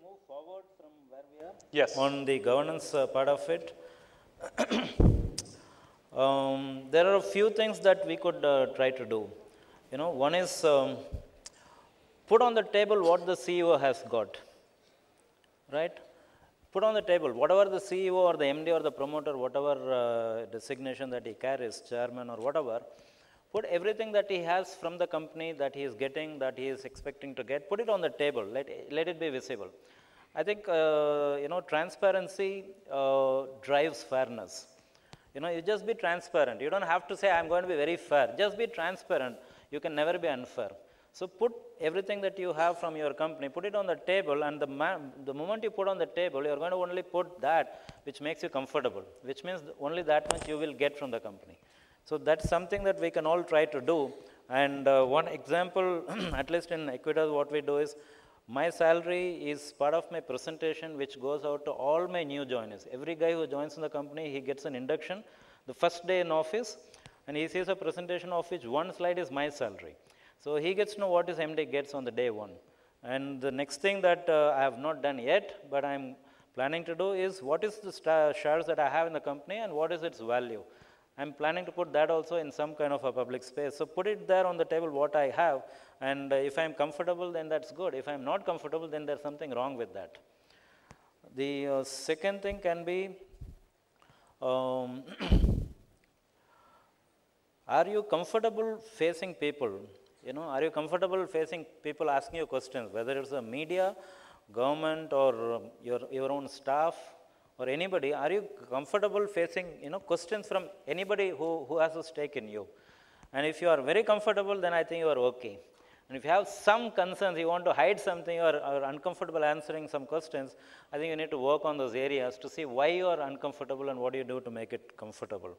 move forward from where we are? Yes. On the governance part of it. There are a few things that we could try to do. One is put on the table what the CEO has got, right? Put on the table whatever the CEO or the MD or the promoter, whatever designation that he carries, chairman or whatever, put everything that he has from the company that he is getting, that he is expecting to get, put it on the table, let it be visible. I think, transparency drives fairness. You just be transparent. You don't have to say, I'm going to be very fair. Just be transparent. You can never be unfair. So put everything that you have from your company, put it on the table, and the moment you put on the table, you're going to only put that which makes you comfortable, which means only that much you will get from the company. So that's something that we can all try to do. And one example, at least in Equitas, what we do is, my salary is part of my presentation which goes out to all my new joiners. Every guy who joins in the company, he gets an induction the first day in office, and he sees a presentation of which one slide is my salary. So he gets to know what his MD gets on the day one. And the next thing that I have not done yet, but I'm planning to do is, what is the shares that I have in the company and what is its value? I'm planning to put that also in some kind of a public space. So put it there on the table what I have, and if I'm comfortable, then that's good. If I'm not comfortable, then there's something wrong with that. The second thing can be, are you comfortable facing people? Are you comfortable facing people asking you questions, whether it's the media, government, or your own staff, or anybody? Are you comfortable facing questions from anybody who has a stake in you? And if you are very comfortable, then I think you are okay. And if you have some concerns, you want to hide something, or are uncomfortable answering some questions, I think you need to work on those areas to see why you are uncomfortable and what do you do to make it comfortable.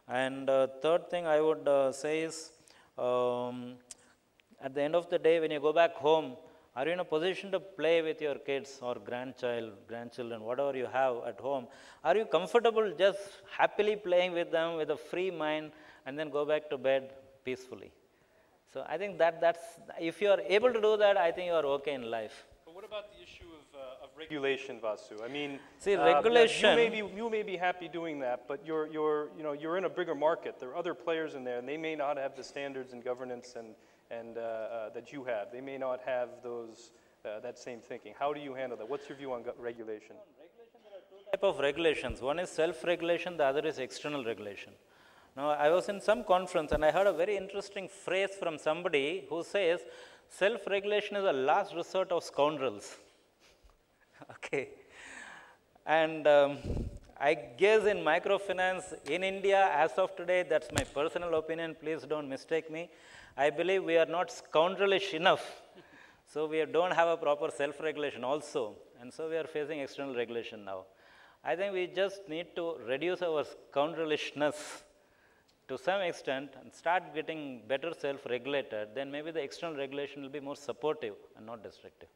And third thing I would say is, at the end of the day, when you go back home, are you in a position to play with your kids or grandchildren, whatever you have at home? Are you comfortable just happily playing with them with a free mind and then go back to bed peacefully? So I think that's, if you are able to do that, I think you are okay in life. But what about the issue of regulation, Vasu? I mean, see, regulation. You may be happy doing that, but you're in a bigger market. There are other players in there, and they may not have the standards and governance and that you have. They may not have that same thinking. How do you handle that? What's your view on regulation? On regulation, there are two types of regulations. One is self-regulation, the other is external regulation. Now, I was in some conference and I heard a very interesting phrase from somebody who says, self-regulation is a last resort of scoundrels. Okay. And I guess in microfinance in India, as of today, that's my personal opinion, please don't mistake me, I believe we are not scoundrelish enough. So we don't have a proper self-regulation also. And so we are facing external regulation now. I think we just need to reduce our scoundrelishness to some extent and start getting better self-regulated. Then maybe the external regulation will be more supportive and not destructive.